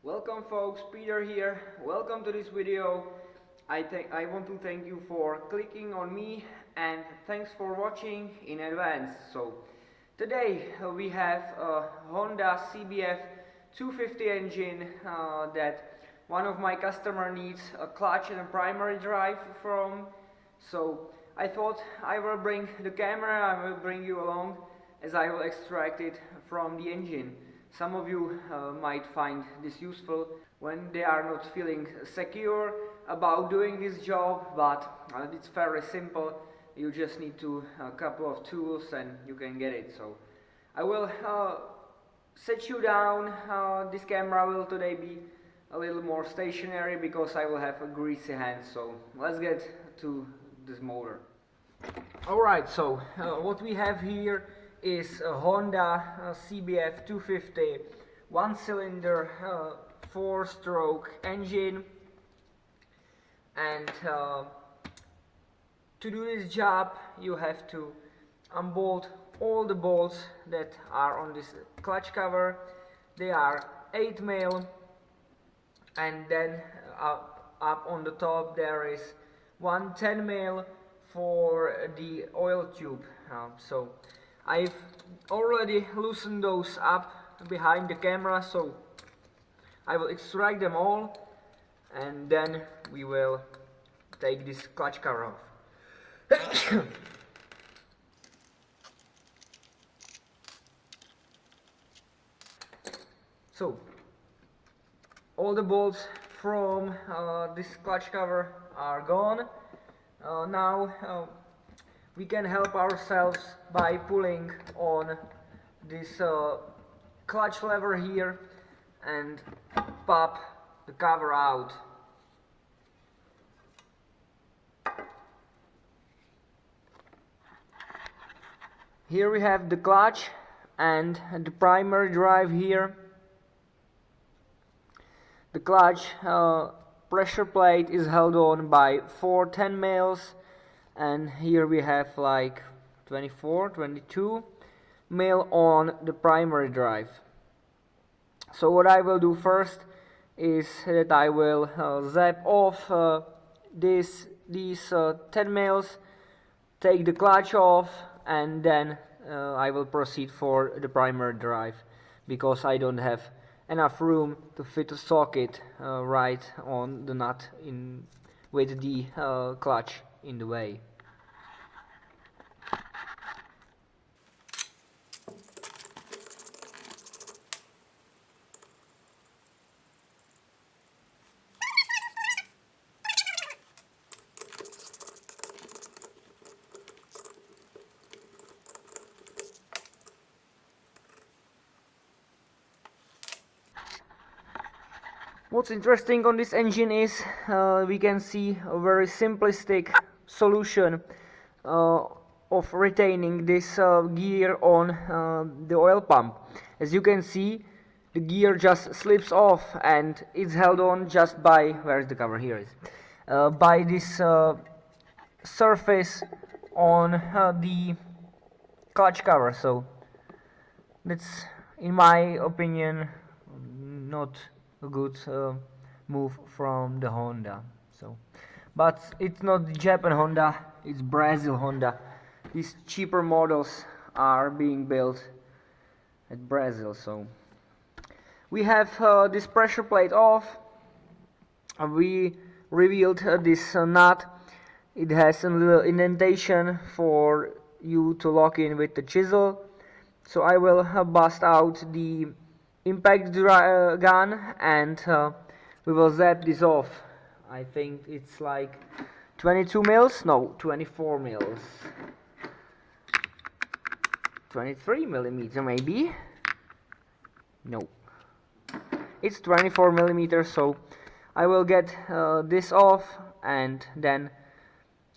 Welcome folks, Peter here. Welcome to this video. I want to thank you for clicking on me and thanks for watching in advance. So today we have a Honda CBF 250 engine that one of my customer needs a clutch and a primary drive from. So I thought I will bring the camera, I will bring you along as I will extract it from the engine. Some of you might find this useful when they are not feeling secure about doing this job, but it's very simple. You just need a couple of tools and you can get it. So I will set you down. This camera will today be a little more stationary because I will have a greasy hand. So let's get to this motor. Alright, so what we have here is a Honda CBF 250 one-cylinder 4-stroke engine, and to do this job you have to unbolt all the bolts that are on this clutch cover. They are 8 mil, and then up on the top there is one 10 mil for the oil tube. So I've already loosened those up behind the camera, so I will extract them all and then we will take this clutch cover off. So all the bolts from this clutch cover are gone. Now we can help ourselves by pulling on this clutch lever here and pop the cover out. Here we have the clutch and the primary drive here. The clutch pressure plate is held on by 4 10 mils, and here we have like 22 mil on the primary drive. So what I will do first is that I will zap off these 10 mils, take the clutch off, and then I will proceed for the primary drive, because I don't have enough room to fit a socket right on the nut with the clutch in the way. What's interesting on this engine is we can see a very simplistic solution of retaining this gear on the oil pump. As you can see, the gear just slips off and it's held on just by, where is the cover? Here it is, by this surface on the clutch cover. So that's, in my opinion, not a good move from the Honda. So, but it's not Japan Honda, it's Brazil Honda. These cheaper models are being built at Brazil. So we have this pressure plate off. We revealed this nut. It has a little indentation for you to lock in with the chisel. So I will bust out the impact gun and we will zap this off. I think it's like 22 mils, no, 24 mils, 23 millimeter maybe, no, it's 24 millimeters. So I will get this off, and then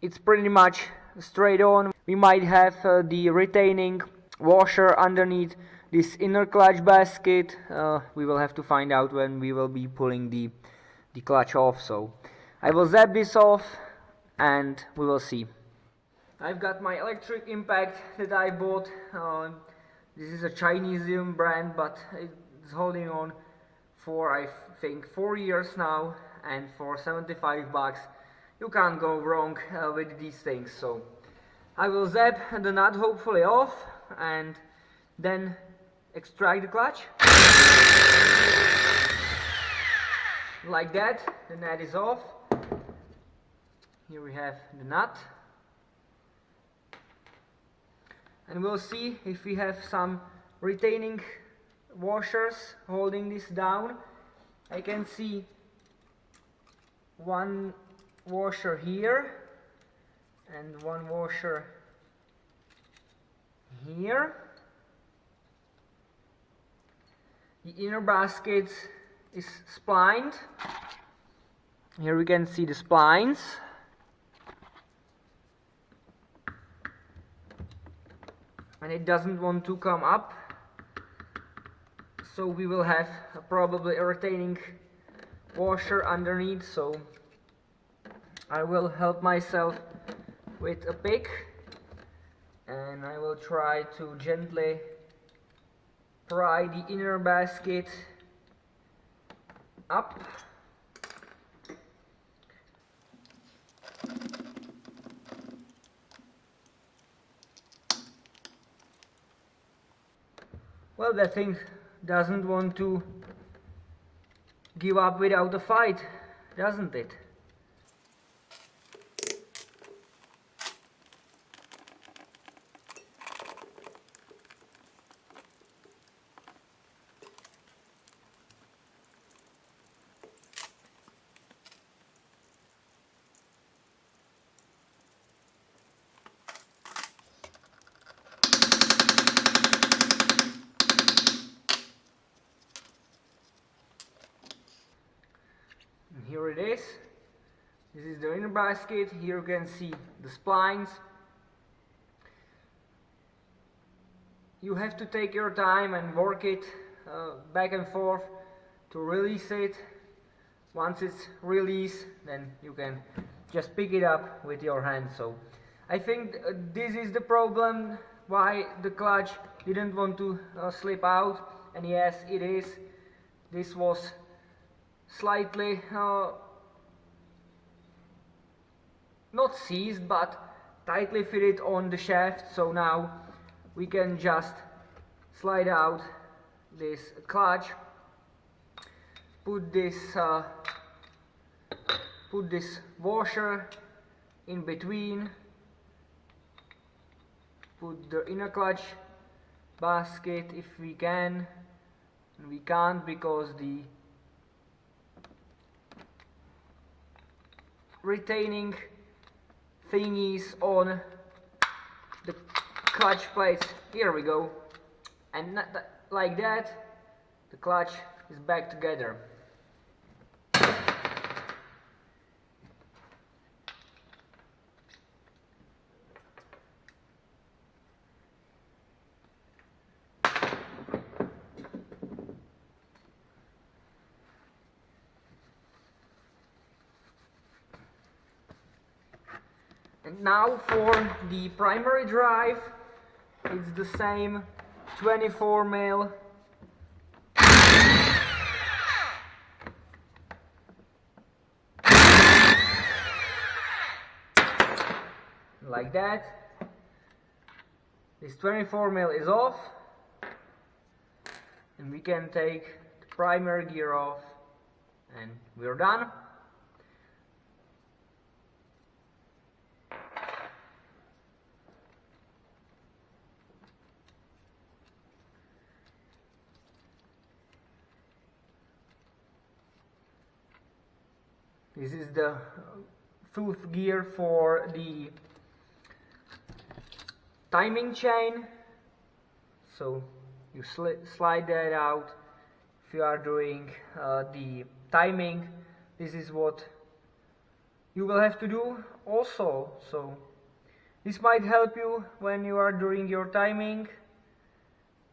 it's pretty much straight on. We might have the retaining washer underneath this inner clutch basket. We will have to find out when we will be pulling the clutch off. So I will zap this off and we will see. I've got my electric impact that I bought. This is a Chinese brand, but it's holding on for I think 4 years now, and for 75 bucks you can't go wrong with these things. So I will zap the nut hopefully off and then extract the clutch. Like that, the nut is off. Here we have the nut. And we'll see if we have some retaining washers holding this down. I can see one washer here and one washer here. The inner basket is splined. Here we can see the splines. And it doesn't want to come up, so we will have probably a retaining washer underneath. So I will help myself with a pick and I will try to gently pry the inner basket up. Well, that thing doesn't want to give up without a fight, doesn't it? Here it is. This is the inner basket. Here you can see the splines. You have to take your time and work it back and forth to release it. Once it's released, then you can just pick it up with your hand. So I think this is the problem why the clutch didn't want to slip out, and yes, it is. This was slightly not seized but tightly fitted on the shaft, so now we can just slide out this clutch, put this washer in between, put the inner clutch basket if we can, and we can't because the retaining thingies on the clutch plates. Here we go, and like that the clutch is back together. And now for the primary drive, it's the same 24 mil. Like that. This 24 mil is off, and we can take the primary gear off, and we're done. This is the tooth gear for the timing chain, so you slide that out. If you are doing the timing, this is what you will have to do also. So this might help you when you are doing your timing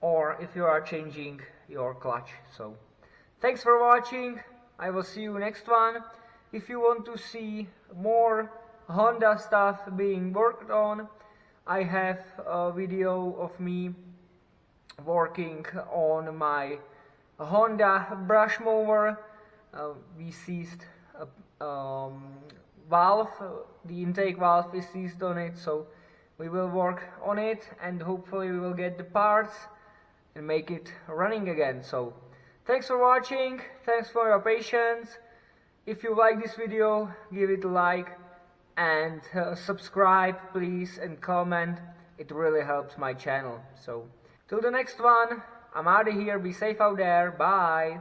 or if you are changing your clutch. So thanks for watching. I will see you next one. If you want to see more Honda stuff being worked on, I have a video of me working on my a Honda brush mower. We seized a valve, the intake valve is seized on it, so we will work on it and hopefully we will get the parts and make it running again. So thanks for watching, thanks for your patience. If you like this video, give it a like and subscribe please and comment. It really helps my channel. So till the next one, I'm out of here. Be safe out there. Bye.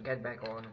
Get back on.